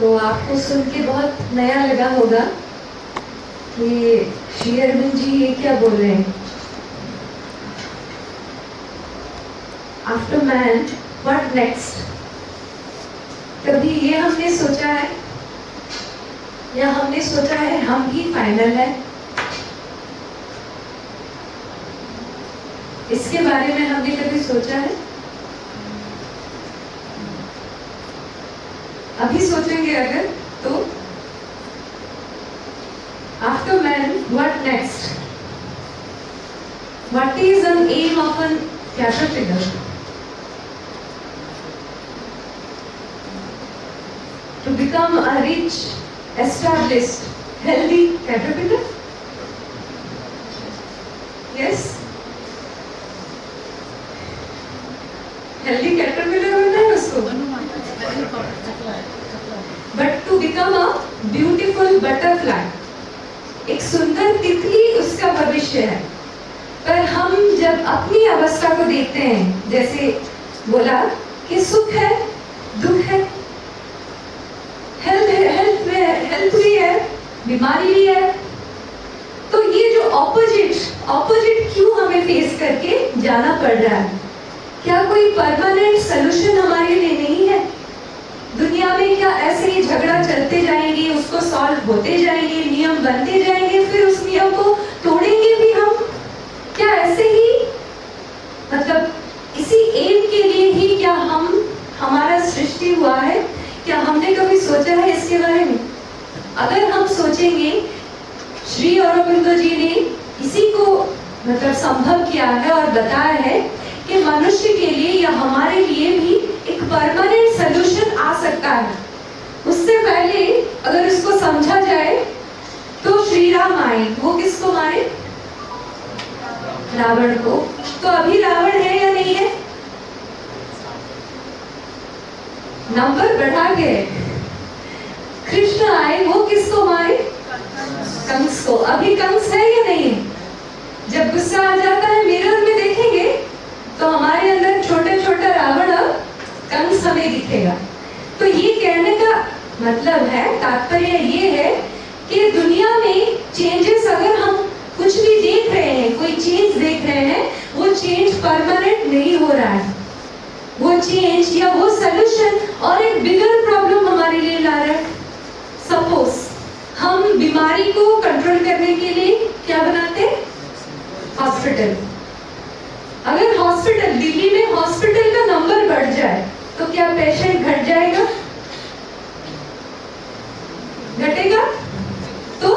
तो आपको सुन के बहुत नया लगा होगा कि श्री अरविंद जी ये क्या बोल रहे हैं। After man what next? कभी ये हमने सोचा है या हमने सोचा है हम ही फाइनल है? इसके बारे में हमने कभी सोचा है? अभी सोचेंगे अगर तो after man what next? What is an aim of an caterpillar? To become a rich, established, healthy caterpillar? Yes? Healthy caterpillar बनना है उसको? But to become a beautiful butterfly, एक सुंदर तितली उसका भविष्य है। पर हम जब अपनी अवस्था को देखते हैं, जैसे बोला कि सुख है, दुख है, हेल्थ भी है, बीमारी भी है, तो ये जो ऑपोजिट क्यों हमें फेस करके जाना पड़ रहा है? क्या कोई परमानेंट सलूशन हमारे लिए नहीं है? दुनिया में क्या ऐसे ही झगड़ा चलते जाएंगे, उसको सॉल्व होते जाएंगे, नियम बनते जाएंगे, फिर उस नियम को तोड़ेंगे भी हम? क्या ऐसे ही मतलब इसी एम के लिए ही क्या हमारा सृष्टि हुआ है? क्या हमने कभी सोचा है इसके बारे में? अगर हम सोचेंगे, श्री अरविंदो जी ने इसी को मतलब संभव किया है और बताया है कि मनुष्य के लिए या हमारे लिए भी एक परमानेंट सलूशन आ सकता है। उससे पहले अगर इसको समझा जाए तो श्री राम आए, वो किसको मारे? रावण को। तो अभी रावण है या नहीं है? नंबर बढ़ा गए। कृष्ण आए, वो किसको मारे? कंस को। अभी कंस है या नहीं है? जब गुस्सा आ जाता है, मिरर में देखेंगे तो हमारे अंदर छोटे छोटे रावण, कंस हमें दिखेगा। तो ये कहने का मतलब है, तात्पर्य ये है कि दुनिया में चेंजेस अगर हम कुछ भी देख रहे हैं, कोई चेंज देख रहे हैं, वो चेंज परमानेंट नहीं हो रहा है। वो चेंज या वो सलूशन और एक बिगर प्रॉब्लम हमारे लिए ला रहा है। सपोज हम बीमारी को कंट्रोल करने के लिए क्या बनाते हैं? हॉस्पिटल। अगर हॉस्पिटल, दिल्ली में हॉस्पिटल का नंबर बढ़ जाए तो क्या पेशेंट घट जाएगा? घटेगा? तो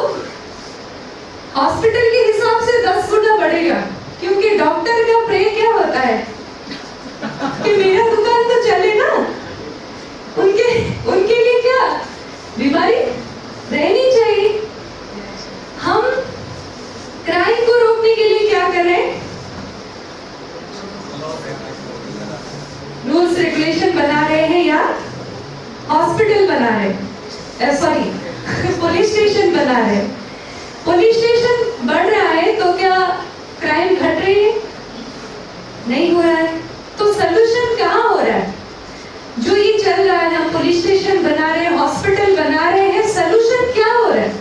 हॉस्पिटल के हिसाब से 10 गुना बढ़ेगा, क्योंकि डॉक्टर का प्रे क्या होता है कि मेरा दुकान तो चले ना। उनके लिए क्या बीमारी रहनी चाहिए। हम क्राइम को रोकने के लिए क्या कर रहे हैं? रूल्स रेगुलेशन बना रहे हैं या हॉस्पिटल बना रहे हैं, सॉरी पुलिस स्टेशन बना रहे हैं। पुलिस स्टेशन बढ़ रहा है तो क्या क्राइम घट रही है? नहीं हो रहा है। तो सलूशन कहाँ हो रहा है? जो ये चल रहा है, हम पुलिस स्टेशन बना रहे हैं, हॉस्पिटल बना रहे हैं, सलूशन क्या हो रहा है?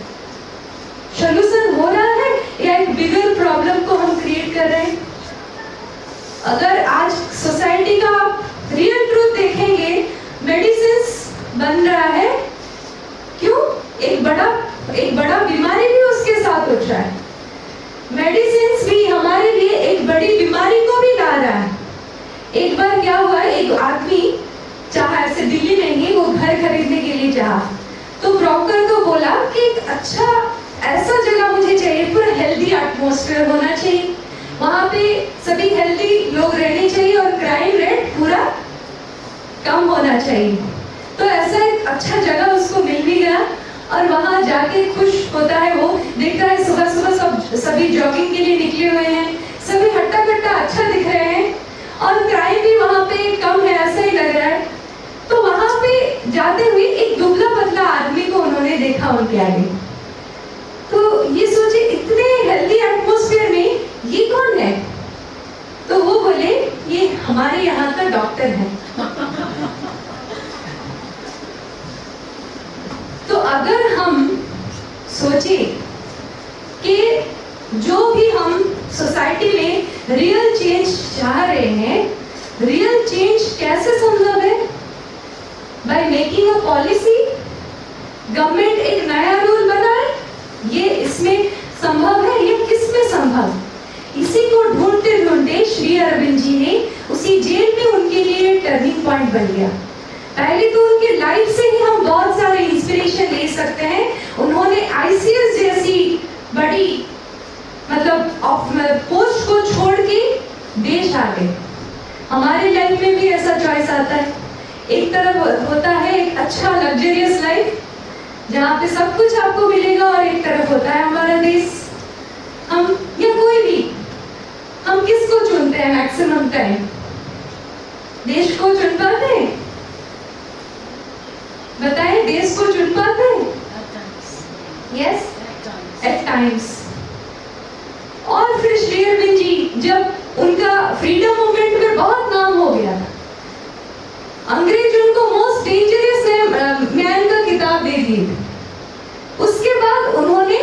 सलूशन हो रहा है या एक बिगर प्रॉब्लम को हम क्रिएट कर रहे हैं? अगर आज सोसाइटी का आप रियल ट्रूथ देखेंगे, मेडिसिन बन रहा है, क्यों? एक बड़ा बीमारी भी उसके साथ उठ रहा है। मेडिसिन भी हमारे लिए एक बड़ी बीमारी को भी ला रहा है। एक बार क्या हुआ, एक आदमी चाहा, ऐसे दिल्ली में ही, वो घर खरीदने के लिए चाहा, तो ब्रोकर को बोला कि एक अच्छा ऐसा जगह मुझे चाहिए, पूरा हेल्दी एटमॉस्फेयर होना चाहिए, वहां पे सभी हेल्दी लोग रहने चाहिए और क्राइम रेट पूरा कम होना चाहिए। तो ऐसा एक अच्छा जगह उसको मिल भी गया और वहां जाके खुश होता है। वो देखता है सुबह सुबह सभी जॉगिंग के लिए निकले हुए हैं, सभी हट्टा कट्टा अच्छा दिख रहे हैं और क्राइम भी वहां पे कम है, ऐसा ही लग रहा है। तो वहां पे जाते हुए एक दुबला पतला आदमी को उन्होंने देखा उनके आगे। तो ये सोचे, इतने हेल्दी एटमॉस्फेयर में ये कौन है? तो वो बोले, ये हमारे यहाँ का डॉक्टर है। अगर हम सोचें कि जो भी हम सोसाइटी में रियल चेंज चाह रहे हैं, रियल चेंज कैसे संभव है? By making a policy, government एक नया रूल बनाए, ये इसमें संभव है? ये किसमें संभव? इसी को ढूंढते ढूंढते श्री अरविंद जी ने उसी जेल में उनके लिए टर्निंग पॉइंट बन गया। पहले तो उनके लाइफ से ही हम बहुत सारे इंस्पिरेशन ले सकते हैं। उन्होंने आईसीएस जैसी बड़ी पोस्ट को छोड़ के देश आ गए। हमारे लाइफ में भी ऐसा चॉइस आता है। एक तरफ होता है एक अच्छा लग्जरियस लाइफ जहाँ पे सब कुछ आपको मिलेगा, और एक तरफ होता है हमारा देश। हम या कोई भी, हम किसको चुनते हैं मैक्सिमम टाइम? देश को चुन पाते हैं? बताएं, देश को चुन पाते हैं? Yes, at times. और फिर श्री अरविंद जी, जब उनका फ्रीडम मूवमेंट में बहुत नाम हो गया था, अंग्रेज उनको मोस्ट डेंजरस मैन का खिताब दे दिए। उसके बाद उन्होंने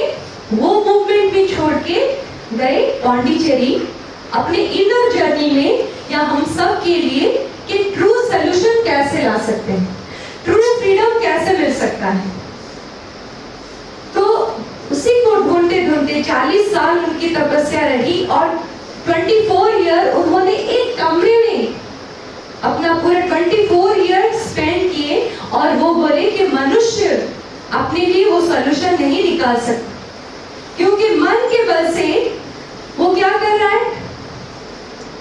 वो मूवमेंट भी छोड़ के गए पौंडीचेरी अपने इनर जर्नी में, या हम सब के लिए कि ट्रू सॉल्यूशन कैसे ला सकते हैं, ट्रू फ्रीडम कैसे मिल सकता है। तो उसी को ढूंढते ढूंढते 40 साल उनकी तपस्या रही, और 24 ईयर उन्होंने एक कमरे में अपना पूरे 24 ईयर स्पेंड किए, और वो बोले कि मनुष्य अपने लिए वो सॉल्यूशन नहीं निकाल सकता, क्योंकि मन के बल से वो क्या कर रहा है?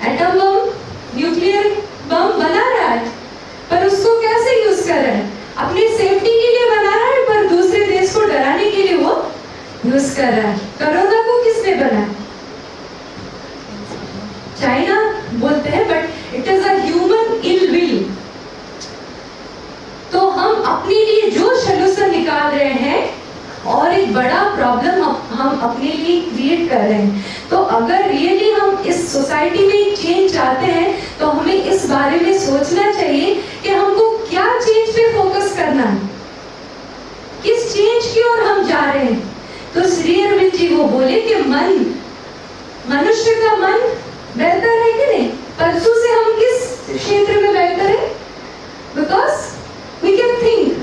एटम बम, न्यूक्लियर बम बना रहा है, पर उसको कैसे यूज कर रहा है? अपनी सेफ्टी के लिए बना रहा है, पर दूसरे देश को डराने के लिए वो यूज कर रहा है। कोरोना को किसने बनाया? चाइना बोलते हैं, but it is a human ill will. तो हम अपने लिए जो सॉल्यूशन निकाल रहे हैं, और एक बड़ा प्रॉब्लम हम अपने लिए क्रिएट कर रहे हैं। तो अगर रियली हम इस सोसाइटी में चेंज चाहते हैं, तो हमें इस बारे में सोचना चाहिए कि हमको क्या चेंज पे फोकस करना है, किस चेंज की ओर हम जा रहे हैं। तो श्री अरविंद जी वो बोले कि मन, मनुष्य का मन बेहतर है कि नहीं? परसों से हम किस क्षेत्र में बेहतर है? Because we can think,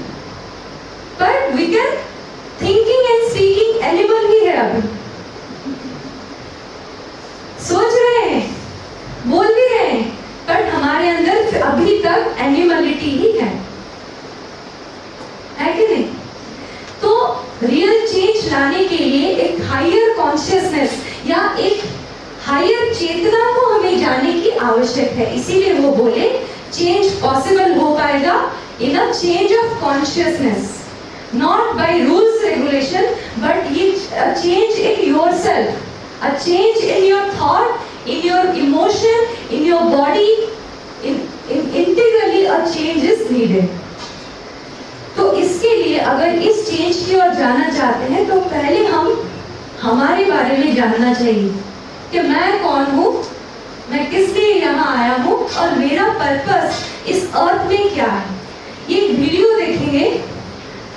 but we can thinking and speaking animal ही है। अभी सोच रहे हैं, बोल भी रहे हैं, बट हमारे अंदर अभी तक एनिमलिटी ही है कि नहीं? तो रियल चेंज लाने के लिए एक हायर कॉन्शियसनेस या एक हायर चेतना को हमें जाने की आवश्यक है। इसीलिए वो बोले चेंज पॉसिबल हो पाएगा in a change of consciousness, not by rules regulation, but a change in yourself, a change in your thought, in your emotion, in your body, integrally a change is needed. तो इसके लिए अगर इस change की ओर जाना चाहते हैं, तो पहले हम हमारे बारे में जानना चाहिए कि मैं कौन हूँ, मैं किस लिए यहाँ आया हूँ, और मेरा पर्पस इस अर्थ में क्या है। ये वीडियो देखेंगे,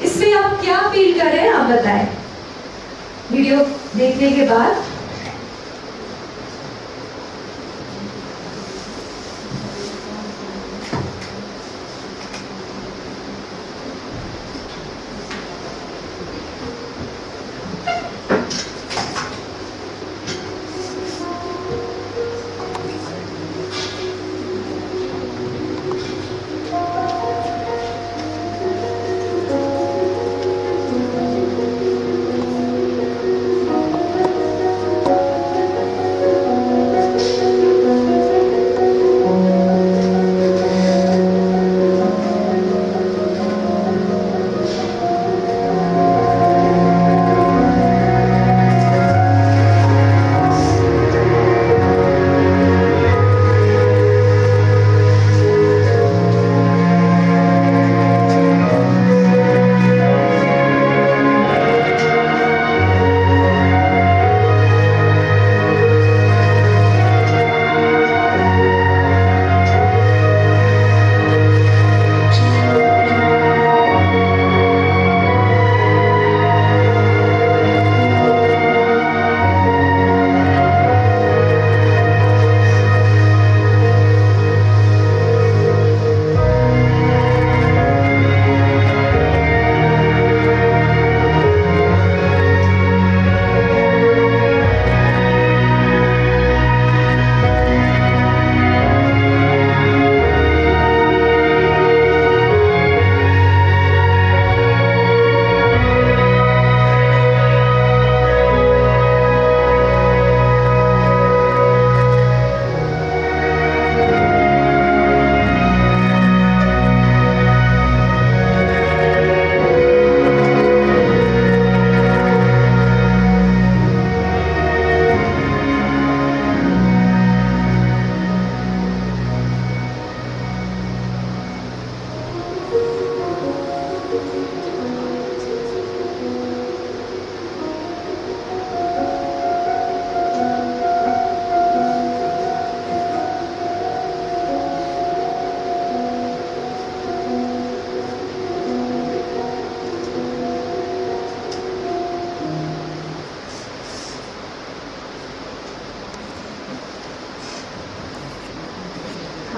इसमें आप क्या फील कर रहे हैं आप बताएं वीडियो देखने के बाद।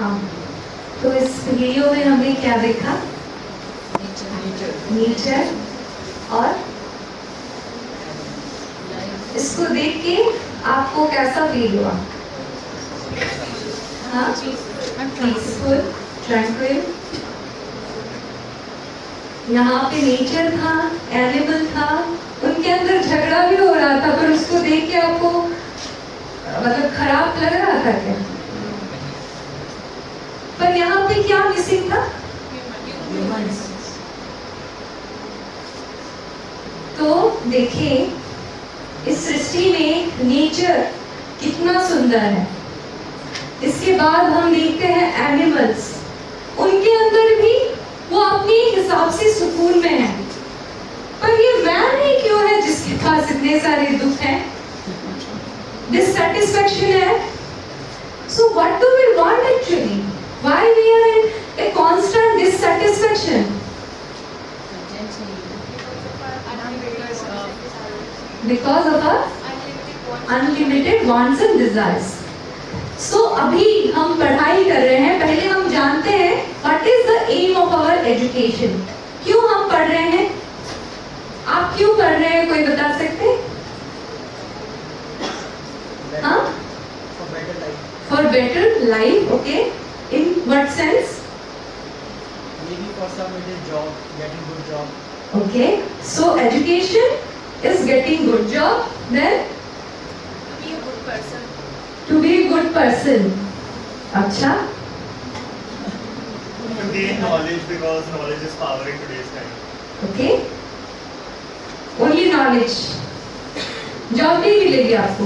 हाँ, तो इस वीडियो में हमने क्या देखा? नेचर और इसको देख के आपको कैसा फील हुआ? हाँ, पीसफुल, ट्रैंक्विल। यहाँ पे नेचर था, एनिमल था, उनके अंदर झगड़ा भी हो रहा था, पर उसको देख के आपको मतलब खराब लग रहा था क्या? पर यहाँ पे क्या मिसिंग था? तो देखिए, इस सृष्टि में नेचर कितना सुंदर है। इसके बाद हम देखते हैं एनिमल्स, उनके अंदर भी वो अपने हिसाब से सुकून में है। पर ये मैन ही क्यों है जिसके पास इतने सारे दुख हैं, डिससैटिस्फैक्शन है? So what do we want actually? Why we are in a constant dissatisfaction? Because of our unlimited wants and desires. So अभी हम पढ़ाई कर रहे हैं, पहले हम जानते हैं what is the aim of our education? क्यों हम पढ़ रहे हैं? आप क्यों पढ़ रहे हैं, कोई बता सकते हैं? हाँ? For better life, okay. In what sense? Maybe for some it is job, getting good job. Okay. So education is getting good job, then To be a good person. to be a good person. अच्छा. To gain knowledge, because knowledge is power in today's time. Okay. Only knowledge. Job नहीं मिलेगी आपको.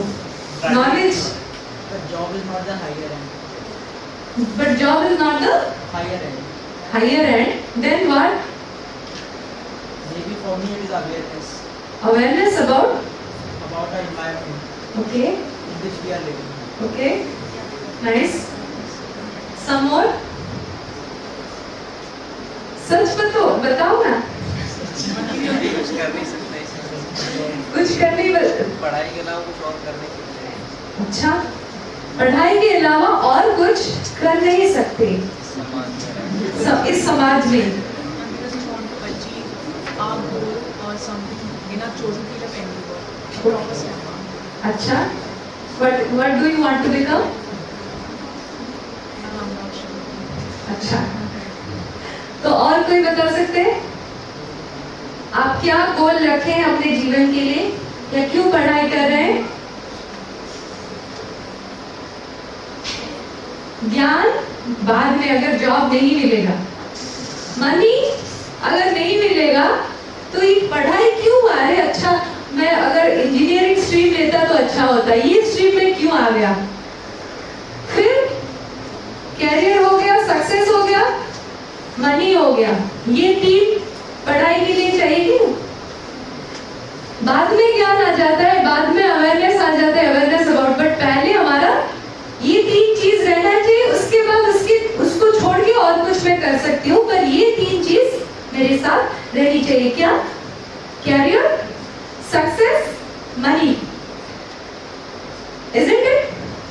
Knowledge. But job is not the higher end. But job is not the Higher end. higher end. Then what? Maybe for me it is awareness Awareness about. about our environment Okay. in which we are living. Okay. Nice. Some more. सच बताओ ना. कुछ कर नहीं सकते कुछ कर नहीं पढ़ाई के अलावा कुछ और कर नहीं सकते अच्छा, पढ़ाई के अलावा और कुछ कर नहीं सकते समाज में इस समाज में. Because we want to achieve our goal or something in a chosen field of endeavor. Proper step on. अच्छा, what do you want to become? I'm not sure. अच्छा, तो और कोई बता सकते हैं? आप क्या गोल रखे हैं अपने जीवन के लिए, या क्यों पढ़ाई कर रहे हैं? ज्ञान बाद में, अगर जॉब नहीं मिलेगा, मनी अगर नहीं मिलेगा, तो ये पढ़ाई क्यों आ रही? अच्छा, मैं अगर इंजीनियरिंग स्ट्रीम लेता तो अच्छा होता, ये स्ट्रीम में क्यों आ गया? फिर कैरियर हो गया, सक्सेस हो गया, मनी हो गया, ये तीन पढ़ाई के लिए चाहिए. बाद में ज्ञान आ जाता है, बाद में अवेयरनेस आ जाता है, अवेयरनेस अबाउट, बट पहले हमारा ये तीन चीज रहना चाहिए. उसके बाद उसको छोड़ के और कुछ मैं कर सकती हूँ, पर ये तीन चीज मेरे साथ रहनी चाहिए. क्या? Career, success, money. Isn't it?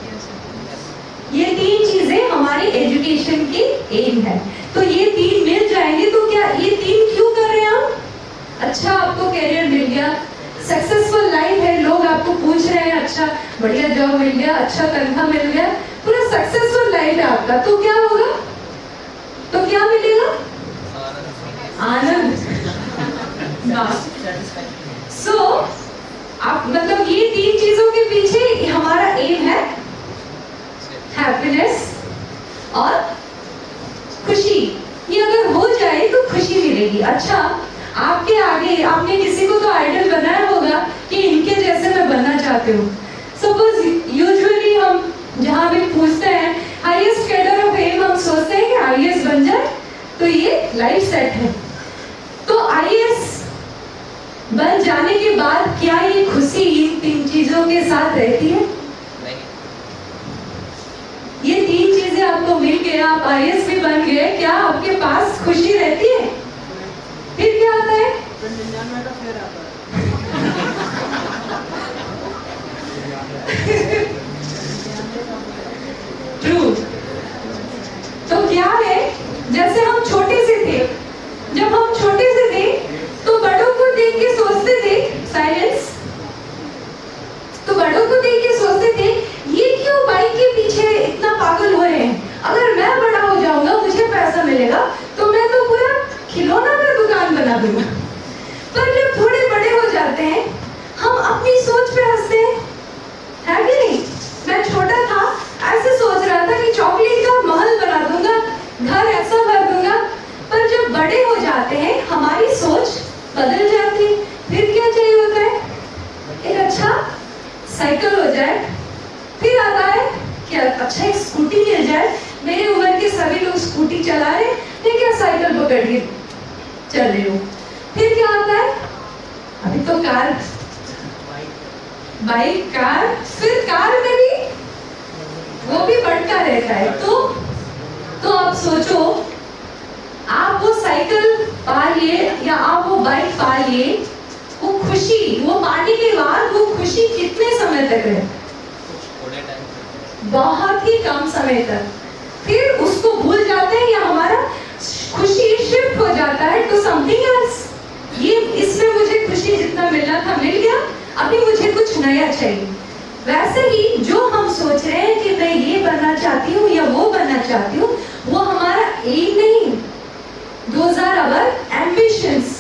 Yes. ये तीन चीजें हमारी एजुकेशन की एम है. तो ये तीन मिल जाएंगे तो क्या, ये तीन क्यों कर रहे हैं हम? अच्छा, आपको कैरियर मिल गया, सक्सेसफुल लाइफ है, लोग आपको पूछ रहे हैं, अच्छा बढ़िया जॉब मिल गया, अच्छा तनख्वाह मिल गया, पूरा सक्सेसफुल लाइफ है आपका, तो क्या होगा? तो क्या मिलेगा? आनंद. सो आप मतलब ये तीन चीजों के पीछे हमारा एम है हैप्पीनेस और खुशी. ये अगर हो जाए तो खुशी मिलेगी. अच्छा, आपके आगे आपने किसी को तो आइडल बनाया होगा कि इनके जैसे मैं बनना चाहती हूँ. सपोज यूजुअली हम जहाँ भी पूछते हैं हाईएस्ट कैडर ऑफ एम, हम सोचते हैं कि आईएएस बन जाए तो ये लाइफ सेट है. तो आईएएस बन जाने के बाद क्या ये खुशी इन तीन चीजों के साथ रहती है? नहीं. ये तीन चीजें आपको मिल गए, आप आईएएस भी बन गए, क्या आपके पास खुशी रहती है? फिर क्या आता है? तो 99 का फेर आता है. ट्रू. स्कूटी चला रहे फिर क्या साइकिल पकड़ के चल रहे हो, फिर क्या आता है, अभी तो कार, बाइक, कार, फिर कार में भी वो भी बढ़ता रहता है। तो आप सोचो, आप वो साइकिल पा लिए या आप वो बाइक पा लिए, वो खुशी, वो पाने के बाद वो खुशी कितने समय तक रहे? थोड़े टाइम, बहुत ही कम समय तक, फिर उसको भूल जाते हैं या हमारा खुशी शिफ्ट हो जाता है टू समथिंग एल्स। ये इसमें मुझे खुशी जितना मिलना था मिल गया, अभी मुझे कुछ नया चाहिए। वैसे ही जो हम सोच रहे हैं कि मैं ये बनना चाहती हूँ या वो बनना चाहती हूँ, वो हमारा एम नहीं, those are our ambitions,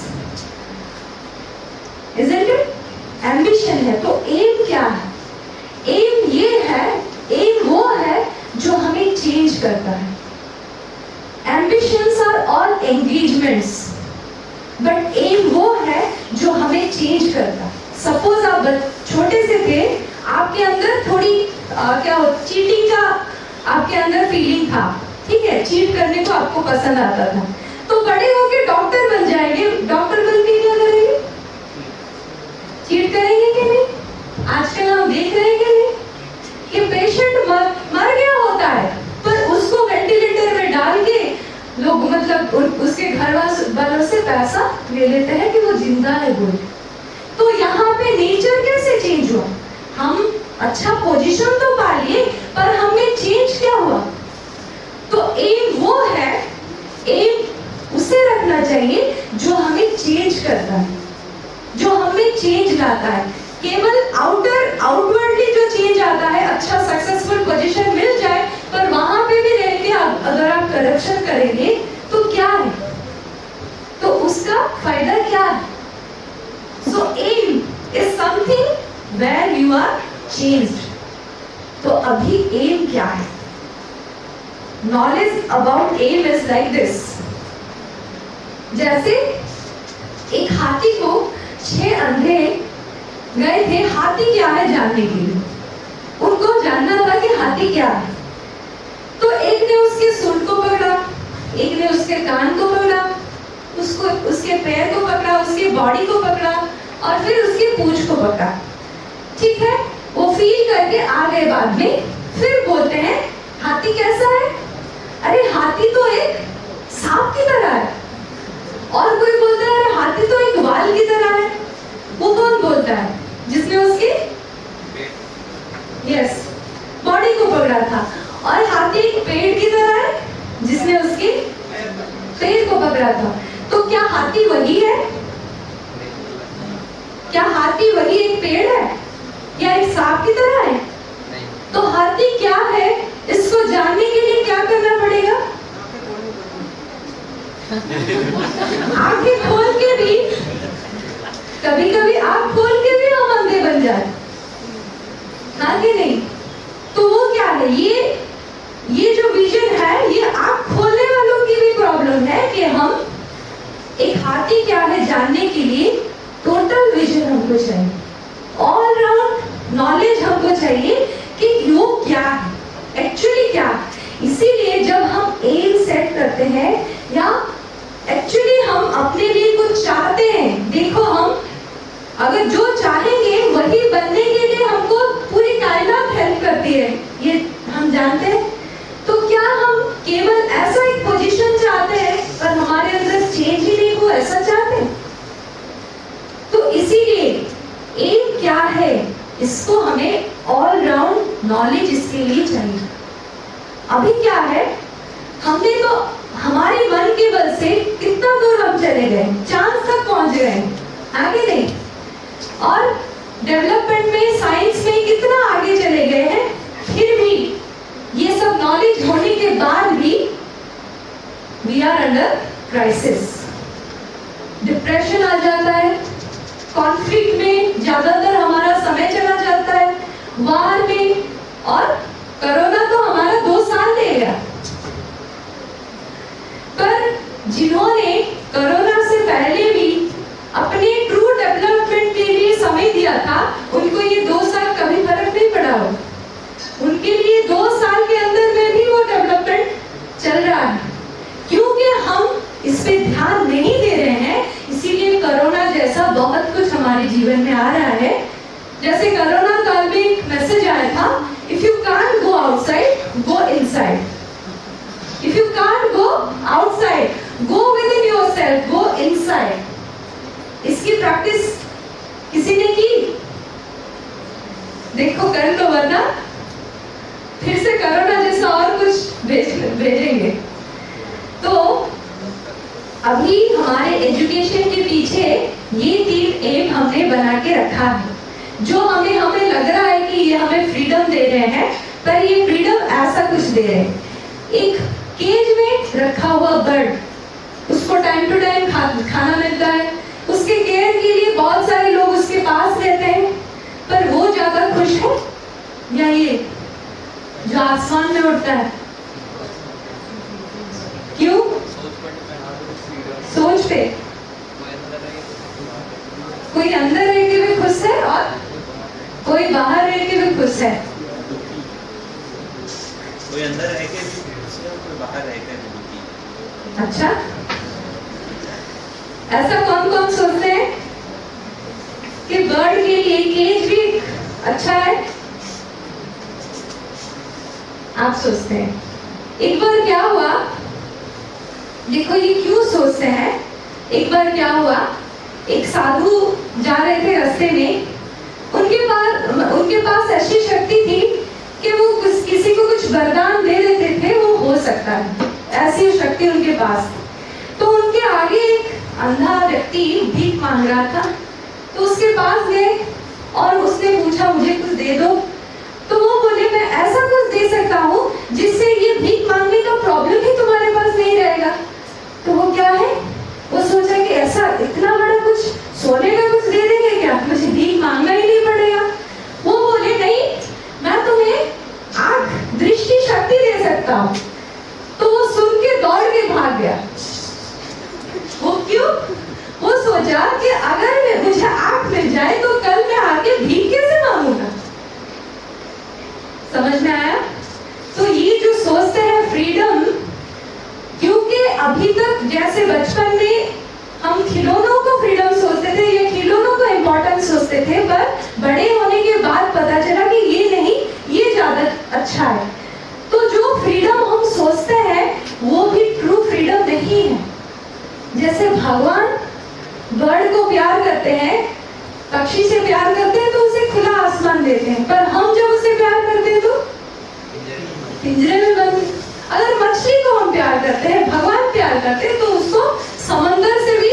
isn't it? ambition है। तो एम क्या है? एम ये है, एम वो है जो हमें चेंज करता है। ambitions are all engagements, but aim वो है जो हमें चेंज करता है। सपोज आप छोटे से थे, आपके अंदर थोड़ी चीटिंग का आपके अंदर फीलिंग था, ठीक है, चीट करने को आपको पसंद आता था, तो बड़े होके डॉक्टर बन जाएंगे, डॉक्टर बन के क्या करेंगे? चीट करेंगे कि नहीं? आजकल हम देख रहे हैं कि नहीं कि पेशेंट मर गया होता है, पर उसको वेंटिलेटर में डाल के लोग मतलब उसके घर वालों से पैसा ले लेते हैं कि वो जिंदा है बोल। तो यहाँ पे नेचर कैसे चेंज हुआ? हम अच्छा पोजीशन तो पा लिए, पर हमें चेंज क्या हुआ? तो एम वो है, एम उसे रखना चाहिए जो हमें चेंज करता है, जो हमें चेंज लाता है। केवल आउटवर्डली जो चेंज आता है, अच्छा सक्सेसफुल पोजीशन मिल जाए, पर वहां पे भी रह के अगर आप करप्शन करेंगे तो क्या है? तो उसका फायदा क्या है? So aim is something where you are changed. तो अभी aim क्या है? Knowledge about aim is like this. जैसे एक हाथी को 6 अंधे गए थे हाथी क्या है जानने के लिए, उनको जानना था कि हाथी क्या है। तो एक ने उसके सूंड को पकड़ा, एक ने उसके कान को पकड़ा, उसको उसके पैर को पकड़ा, उसके बॉडी को पकड़ा और फिर उसकी पूंछ को पकड़ा, ठीक है, वो फील करके आ गए। बाद में फिर बोलते हैं हाथी कैसा है? अरे हाथी तो एक सांप की तरह है। और कोई बोलता है अरे हाथी तो एक वाल की तरह है। वो कौन बोलता है? जिसने उसकी यस बॉडी को पकड़ा था। और हाथी एक पेड़ की तरह है, जिसने उसके पेड़ को पकड़ा था। तो क्या हाथी वही है? क्या हाथी वही एक पेड़ है या एक सांप की तरह है? तो हाथी क्या है, इसको जानने के लिए क्या करना पड़ेगा? आंखें खोल के भी, कभी कभी आंख खोल के भी हम अंधे बन जाए, हाँ कि नहीं? तो वो क्या है, ये जो विजन है, ये आंख खोलने वालों की भी प्रॉब्लम है कि हम एक हाथी क्या है जानने के लिए टोटल विजन हमको चाहिए, ऑल राउंड नॉलेज हमको चाहिए कि योग क्या है, एक्चुअली क्या है। इसीलिए जब हम एम सेट करते हैं या एक्चुअली हम अपने लिए कुछ चाहते हैं, देखो हम अगर जो चाहेंगे वही बनने के लिए हमको पूरी कायनात हेल्प करती है, ये हम जानते हैं। तो क्या हम केवल ऐसा एक पोजीशन चाहते हैं पर हमारे अंदर चेंज ही नहीं हो, ऐसा चाहते हैं? तो इसीलिए एम क्या है, इसको हमें ऑल राउंड नॉलेज इसके लिए चाहिए। अभी क्या है, हमने तो हमारी मन के बल से कितना दूर हम चले गए, चांद तक पहुंच गए, आगे नहीं, और डेवलपमेंट में साइंस में कितना आगे चले गए हैं, फिर भी ये सब नॉलेज होने के बाद भी we are under crisis. Depression आ जाता है, कॉन्फ्लिक्ट में ज्यादातर हमारा समय चला जाता है, वार में, और कोरोना तो हमारा 2 साल ले गया। पर जिन्होंने कोरोना से पहले भी अपने ट्रू डेवलपमेंट के लिए समय दिया था, उनको ये 2 साल कभी फर्क नहीं पड़ा हो। उनके लिए 2 साल के अंदर में भी वो डेवलपमेंट चल रहा है। भेजेंगे। तो अभी हमारे एजुकेशन के पीछे ये 3 एम हमने बना के रखा है, जो हमें लग रहा है कि ये हमें फ्रीडम दे रहे हैं, पर ये फ्रीडम ऐसा कुछ दे रहे हैं। एक केज में रखा हुआ बर्ड, उसको टाइम टू टाइम खाना मिलता है, उसके केयर के लिए बहुत सारे लोग उसके पास रहते हैं, पर वो ज्यादा खुश है या ये जो आसमान में उड़ता है? क्यों? सोच पे कोई अंदर रह के भी खुश है और कोई बाहर रह के भी खुश है। कोई अंदर रह के भी खुश है, कोई बाहर रह के भी दुखी है। अच्छा, ऐसा कौन कौन सोचते हैं कि बर्ड के लिए केज भी अच्छा है? आप सोचते हैं। एक बार क्या हुआ, देखो ये क्यों सोचते हैं। एक बार क्या हुआ, एक साधु जा रहे थे रास्ते में, उनके पास ऐसी शक्ति थी कि वो किसी को कुछ वरदान दे देते थे, वो हो सकता है, ऐसी शक्ति उनके पास। तो उनके आगे एक अंधा व्यक्ति भीख मांग रहा था, तो उसके पास गए और उसने पूछा मुझे कुछ दे दो। तो वो बोले मैं ऐसा कुछ दे सकता हूँ जिससे ये भीख मांगने का प्रॉब्लम ही तुम्हारे पास नहीं रहेगा। तो वो क्या है, वो सोचा कि ऐसा इतना बड़ा कुछ सोने का कुछ दे देंगे क्या, मुझे भीख मांगना ही नहीं पड़ेगा। वो बोले नहीं, मैं तुम्हें आंख दृष्टि शक्ति दे सकता हूँ। तो वो सुन के दौड़ के भाग गया। वो क्यों? वो सोचा कि अगर मुझे आंख मिल जाए तो कल मैं आके भीख कैसे मांगूंगा। समझ में आया? तो ये जो सोचते हैं फ्रीडम, क्योंकि अभी तक जैसे बचपन में हम खिलौनों को फ्रीडम सोचते थे या खिलौनों को इम्पोर्टेंस सोचते थे, पर बड़े होने के बाद पता चला कि ये नहीं, ये ज्यादा अच्छा है। तो जो फ्रीडम हम सोचते हैं वो भी ट्रू फ्रीडम नहीं है। जैसे भगवान बर्ड को प्यार करते हैं, पक्षी से प्यार करते हैं तो उसे खुला आसमान देते हैं, पर हम जब उसे प्यार करते हैं तो पिंजरे में बंद। अगर मछली को हम प्यार करते हैं, भगवान प्यार करते हैं, तो उसको समंदर से भी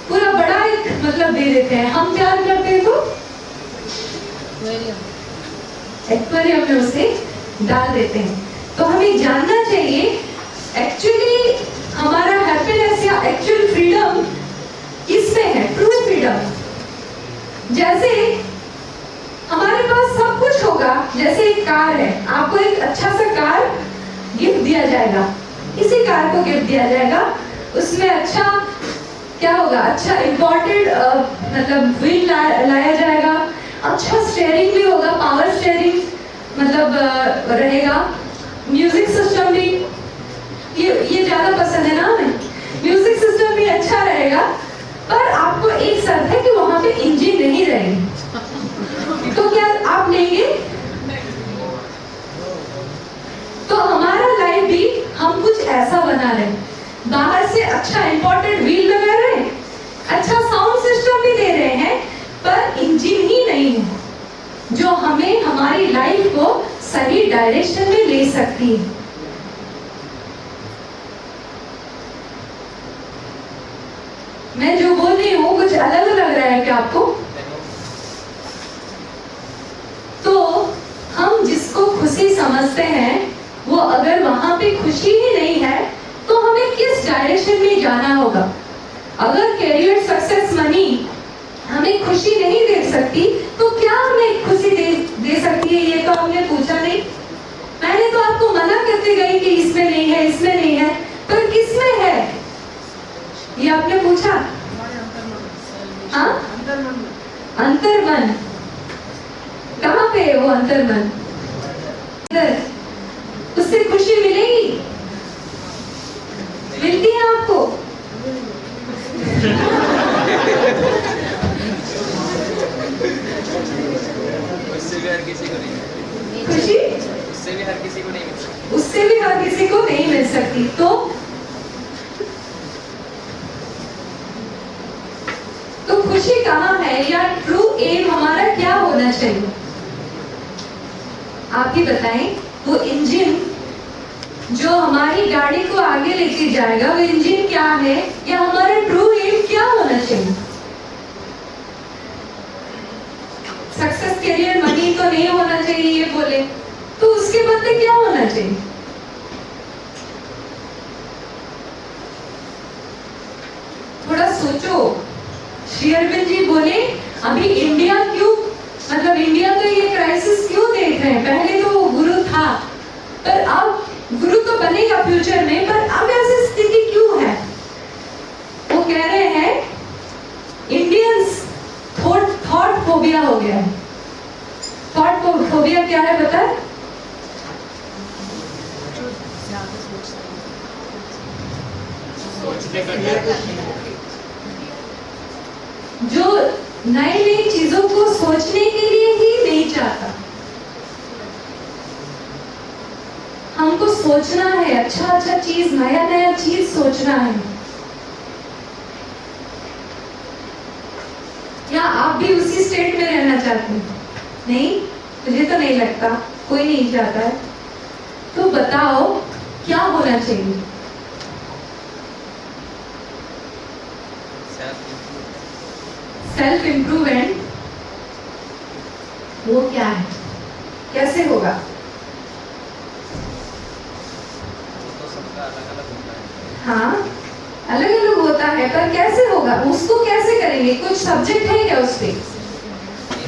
पूरा बड़ा एक मतलब दे देते हैं। हम प्यार करते हैं तो एक्वेरियम में उसे डाल देते हैं। तो हमें जानना चाहिए एक्चुअली हमारा हैप्पीनेस या एक्चुअल फ्रीडम किसमें है, ट्रू फ्रीडम। जैसे हमारे पास सब कुछ होगा, जैसे एक कार है, आपको एक अच्छा सा कार गिफ्ट दिया जाएगा, इसी कार को गिफ्ट दिया जाएगा, उसमें अच्छा क्या होगा, अच्छा इम्पोर्टेड मतलब व्हील लाया जाएगा, अच्छा स्टीयरिंग भी होगा, पावर स्टीयरिंग मतलब रहेगा, म्यूजिक सिस्टम भी, ये ज्यादा पसंद है ना हमें, म्यूजिक सिस्टम भी अच्छा रहेगा, पर आपको एक शर्त है कि वहां पे इंजन नहीं रहेगी। तो क्या आप लेंगे? तो हमारा लाइफ भी हम कुछ ऐसा बना रहे, बाहर से अच्छा इंपोर्टेड व्हील लगा रहे हैं, अच्छा साउंड सिस्टम भी दे रहे हैं, पर इंजन ही नहीं है जो हमें हमारी लाइफ को सही डायरेक्शन में ले सकती है। मैं जो बोल रही हूँ कुछ अलग लग रहा है क्या आपको? तो हम जिसको खुशी समझते हैं वो अगर वहां पे खुशी ही नहीं है तो हमें किस डायरेक्शन में जाना होगा? अगर कैरियर सक्सेस मनी हमें खुशी नहीं दे सकती तो क्या हमें खुशी दे सकती है? ये तो हमने पूछा नहीं। मैंने तो आपको मना करते गई कि इसमें नहीं है, इसमें नहीं है, पर किसमें है ये आपने पूछा? हाँ, अंतर्मन। कहाँ पे है वो अंतर्मन? उससे खुशी मिलेगी? मिलती है आपको? उससे भी हर किसी को नहीं, खुशी उससे भी हर किसी को नहीं मिल सकती, उससे भी हर किसी को नहीं मिल सकती। तो खुशी कहाँ है, या ट्रू एम हमारा क्या होना चाहिए? आप ही बताएं। वो इंजन जो हमारे हमारी गाड़ी को आगे लेके जाएगा वो इंजन क्या है, या हमारा ट्रू एम क्या होना चाहिए। सक्सेस, करियर, मनी तो नहीं होना चाहिए ये बोले, तो उसके बदले क्या होना चाहिए। थोड़ा सोचो। श्री अरविंद जी बोले अभी इंडिया क्यों, मतलब इंडिया तो ये क्राइसिस क्यों देख रहे हैं। पहले तो वो गुरु था, पर अब गुरु तो बनेगा फ्यूचर में, पर अब ऐसी स्थिति क्यों है। वो कह रहे हैं इंडियंस थॉट फोबिया हो गया है। थॉट फोबिया क्या है पता है? जो ज़्यादा सोचते सोचने का क्या जो नई नई चीजों को सोचने के लिए ही नहीं चाहता। हमको सोचना है, अच्छा अच्छा चीज, नया नया चीज सोचना है। या आप भी उसी स्टेट में रहना चाहते हैं? नहीं, मुझे तो नहीं लगता, कोई नहीं चाहता है। तो बताओ क्या होना चाहिए। सेल्फ इम्प्रूवमेंट वो क्या है, कैसे होगा? तो सबका अलग अलग होता है। हाँ, अलग अलग होता है, पर कैसे होगा, उसको कैसे करेंगे? कुछ सब्जेक्ट है क्या उस पे? ये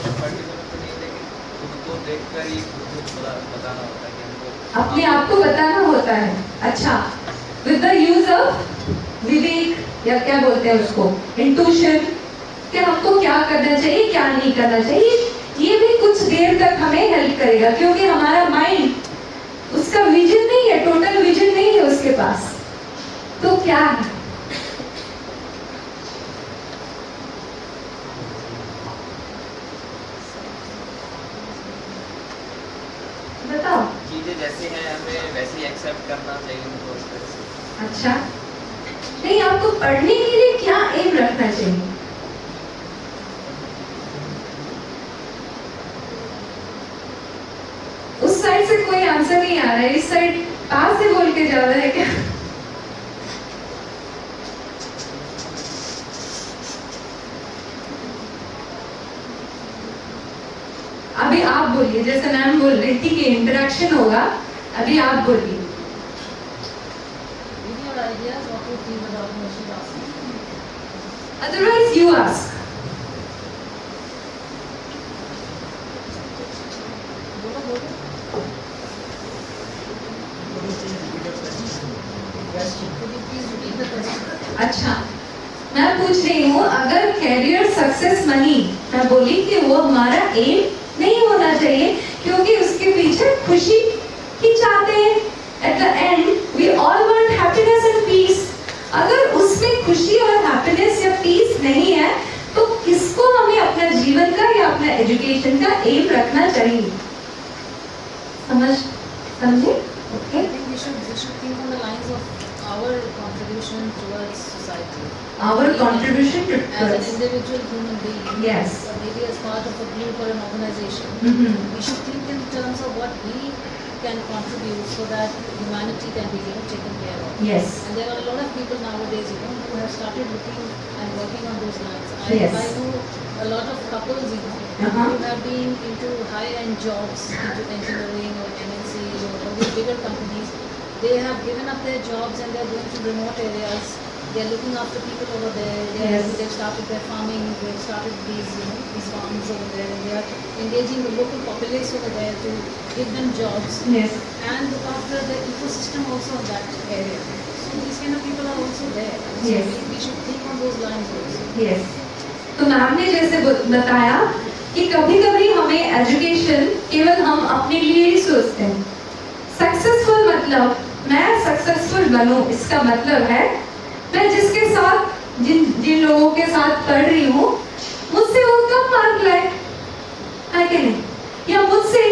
तो पर्टिकुलर तो नहीं, लेकिन खुद को देखकर ही खुद को बताना होता है कि हमको अपने आप को बताना होता है। अच्छा, विद द यूज ऑफ विवेक, या क्या बोलते हैं उसको, इंट्यूशन, कि हमको क्या करना चाहिए क्या नहीं करना चाहिए। ये भी कुछ देर तक हमें हेल्प करेगा, क्योंकि हमारा माइंड उसका विजन नहीं है, टोटल विजन नहीं है उसके पास। तो क्या है? बताओ। चीजें जैसे हैं हमें वैसे ही एक्सेप्ट करना चाहिए उनको उस तरह से। अच्छा, नहीं, आपको पढ़ने के लिए क्या एम रखना चाहिए? उस साइड से कोई आंसर नहीं आ रहा है, इस साइड पास से बोल के जा रहा है क्या? अभी आप बोलिए, जैसे मैम बोल रही थी कि इंटरेक्शन होगा, अभी आप बोलिए। Otherwise you ask. अच्छा, मैं पूछ रही हूँ, अगर कैरियर सक्सेस मनी, मैं बोली कि वो हमारा एम नहीं होना चाहिए, क्योंकि उसके पीछे खुशी ही चाहते हैं। At the end we all want happiness and peace. अगर उसमें खुशी और हैप्पीनेस या पीस नहीं है, तो किसको हमें अपना जीवन का या अपना एजुकेशन का एम रखना चाहिए? समझे? Okay. I think we should think on the lines of our contribution towards society. Our contribution to As an individual human being, Yes. or maybe as part of a group or an organization, Mhm. we should think in terms of what we can contribute so that humanity can be taken care of. Yes. And there are a lot of people nowadays, who have started looking and working on those lines. Yes. I know a lot of couples, Uh-huh. who have been into high-end jobs, into engineering or MNC or all these bigger companies. They have given up their jobs and they're going to remote areas. They're looking after people over there. Yes. They've started their farming. They've started these farms over there, and they are engaging the local populace over there to give them jobs Yes. and look after the ecosystem also in that area. So these kind of people are also there. So Yes. we should think on those lines also. Yes. तो ma'am ने जैसे बताया कि कभी-कभी हमें education केवल हम अपने लिए ही सोचते हैं। सक्सेसफुल मतलब मैं सक्सेसफुल बनूं, इसका मतलब है मैं जिसके साथ जिन लोगों के साथ पढ़ रही हूँ, मुझसे वो कम मार्क लाए, है कि नहीं? या मुझसे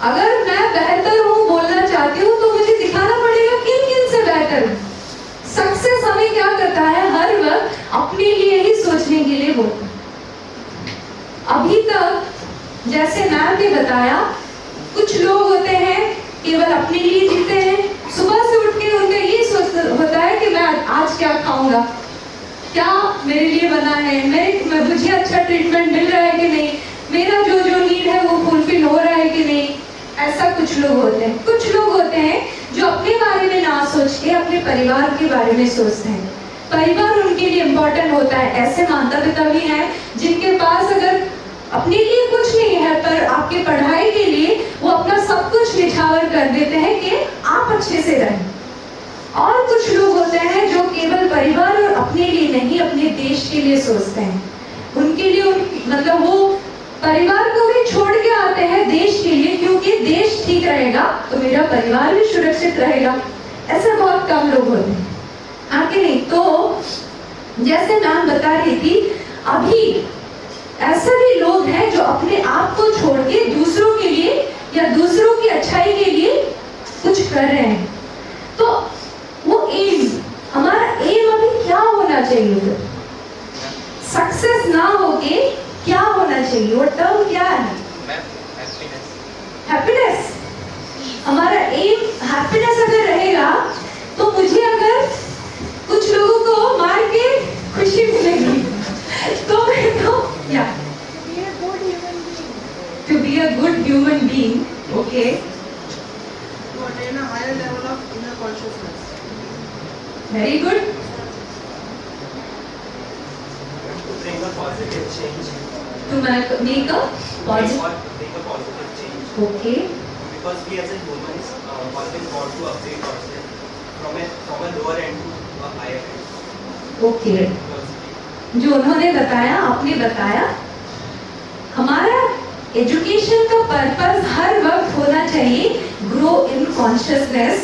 अगर मैं बेहतर हूँ, बोलना चाहती हूँ, तो मुझे दिखाना पड़ेगा किन से बेहतर हूँ। सक्सेस हमें क्या करता है, हर वक्त अपने लिए ही सोचने के लिए बोलता है। अभी तक जैसे मैम ने बताया, कुछ लोग होते हैं केवल अपने लिए जीते हैं, सुबह से बना है, मुझे अच्छा ट्रीटमेंट मिल रहा है कि नहीं, मेरा जो जो नीड है वो फुलफिल हो रहा है कि नहीं। ऐसा कुछ लोग होते हैं। कुछ लोग होते हैं जो अपने बारे में ना सोच के अपने परिवार के बारे में सोचते हैं। परिवार उनके लिए इम्पोर्टेंट होता है। ऐसे माता पिता भी हैं जिनके पास अगर अपने लिए कुछ नहीं है पर आपके पढ़ाई के लिए वो अपना सब कुछ निछावर कर देते हैं कि आप अच्छे से रहें। और कुछ लोग होते हैं जो केवल परिवार और अपने लिए नहीं, अपने देश के लिए सोचते हैं। उनके लिए मतलब वो परिवार को भी छोड़ के आते हैं देश के लिए, क्योंकि देश ठीक रहेगा तो मेरा परिवार भी सुरक्षित रहेगा। ऐसे बहुत कम लोग होते हैं, आगे नहीं। तो जैसे मैम बता रही थी, अभी ऐसे भी लोग हैं जो अपने आप को छोड़ के दूसरों के लिए या दूसरों की अच्छाई के लिए कुछ कर रहे हैं। तो वो एम, हमारा एम अभी क्या होना चाहिए? सक्सेस ना होके क्या होना चाहिए? वो टर्म क्या है? हैप्पीनेस। हमारा एम हैप्पीनेस अगर रहेगा तो मुझे अगर कुछ लोगों को मार के खुशी मिलेगी तो मैं तो या to be a good human being, okay, To attain a higher level of inner consciousness. Very good. To bring a positive change. To make a Bring positive, a positive change. Okay, Because we as a humans always want to upgrade ourselves from a lower end to a higher end. Okay. Because जो उन्होंने बताया, आपने बताया, हमारा education का purpose हर वक्त होना चाहिए ग्रो इन कॉन्शियसनेस,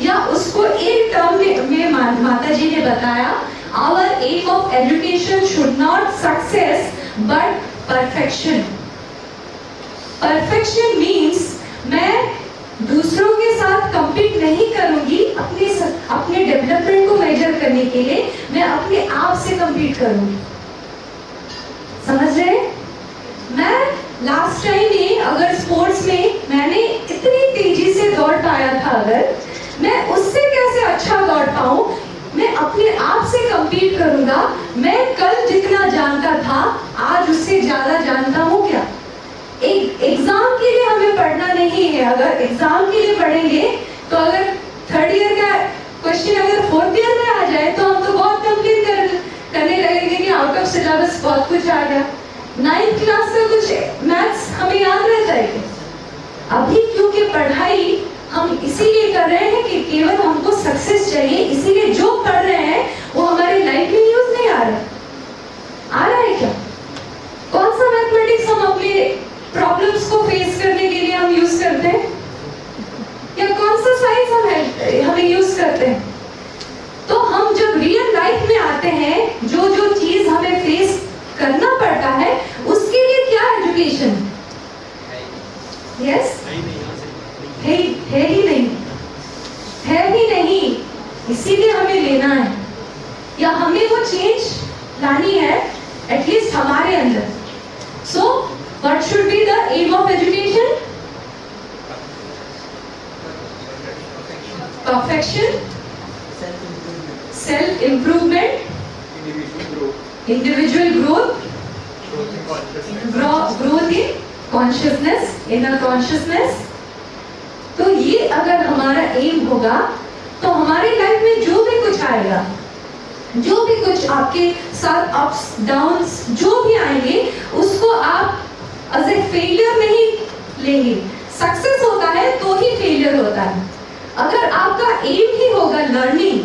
या उसको एक टर्म में माता जी ने बताया, our aim of education should not success but perfection. Perfection means मैं दूसरों के साथ compete नहीं करूंगी अपने डेवलपमेंट को मेजर करने के लिए, मैं अपने आप से compete करूंगी। समझ रहे? मैं लास्ट टाइम में अगर स्पोर्ट्स में मैंने इतनी तेजी से दौड़ पाया था, अगर मैं उससे कैसे अच्छा दौड़ पाऊं, मैं अपने आप से compete करूंगा। मैं कल जितना जानता था आज उससे ज्यादा जानता हूं क्या? एक एग्जाम के लिए हमें पढ़ना नहीं है। अगर एग्जाम के लिए पढ़ेंगे तो अगर थर्ड ईयर का क्वेश्चन अगर फोर्थ ईयर में आ जाए तो हम तो बहुत कंप्लेन करने लगेंगे कि आउट ऑफ सिलेबस बहुत कुछ आ गया। 9th क्लास का कुछ मैथ्स हमें याद रहता है क्या? अभी क्योंकि पढ़ाई हम इसीलिए कर रहे हैं कि केवल हमको सक्सेस चाहिए, इसीलिए जो पढ़ रहे हैं वो हमारी लाइफ में यूज नहीं आ रहा है क्या? कौन सा मैथमेटिक्स हम अपने प्रॉब्लम्स को फेस करने के लिए हम यूज करते हैं, या कौन सा साइंस हमें यूज करते हैं? तो हम जब रियल लाइफ में आते हैं, जो जो चीज हमें फेस करना पड़ता है, उसके लिए क्या एजुकेशन? यस, है ही नहीं, इसीलिए हमें लेना है, या हमें वो चेंज लानी है एटलीस्ट हमारे अंदर। सो what should be the aim of education? Perfection, self-improvement, individual growth, growth in consciousness, inner consciousness। तो ये अगर हमारा एम होगा तो हमारी लाइफ में जो भी कुछ आएगा, जो भी कुछ आपके साथ अप्स डाउन्स जो भी आएंगे, उसको आप एज ए फेलियर नहीं लेंगे। सक्सेस होता है तो ही फेलियर होता है। अगर आपका एम ही होगा लर्निंग,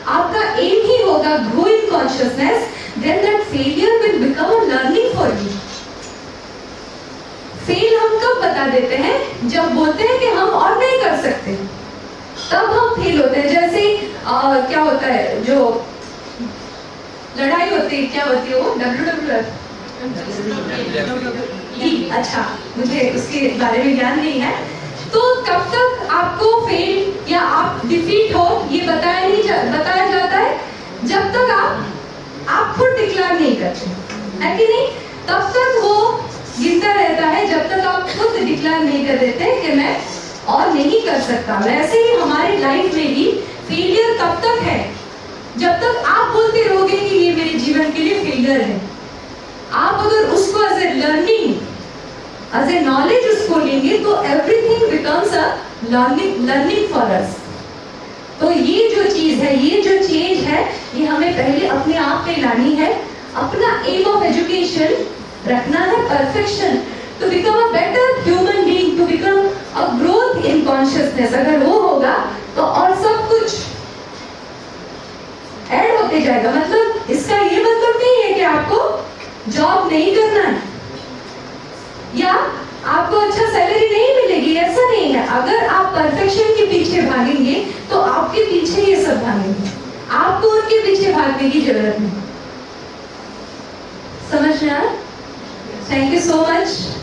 आपका एम ही होगा grow in consciousness, then that failure will become a learning for you. Fail हम कब बता देते हैं? जब बोलते हैं कि हम और नहीं कर सकते, तब हम फेल होते हैं। जैसे क्या होता है, जो लड़ाई होती है, क्या होती है वो? WWF। अच्छा, मुझे उसके बारे में ज्ञान नहीं है। तो कब तक आपको फेल या आप डिफीट हो ये बताया जाता है? जब तक आप खुद डिक्लेयर नहीं करते, है कि नहीं? तब तक वो गिरता रहता है, जब तक आप खुद डिक्लेयर नहीं कर देते कि मैं और नहीं कर सकता। वैसे ही हमारी लाइफ में भी फेलियर तब तक है जब तक आप बोलते रहोगे कि ये मेरे जीवन जीवन के लिए फेलियर है। आप अगर उसको as a learning, as a knowledge उसको लेंगे तो everything becomes a learning for us. तो ये जो चीज है, ये जो चेंज है, ये हमें पहले अपने आप में लानी है। अपना एम ऑफ एजुकेशन रखना है perfection, to become a better human being, to become a growth in consciousness. अगर वो होगा तो और सब कुछ ऐड होते जाएगा। मतलब इसका ये मतलब नहीं है कि आपको जॉब नहीं करना है या आपको अच्छा सैलरी नहीं मिलेगी, ऐसा नहीं है। अगर आप परफेक्शन के पीछे भागेंगे तो आपके पीछे ये सब भागेंगे, आपको उनके पीछे भागने की जरूरत नहीं। समझ रहे हैं? Thank you so much.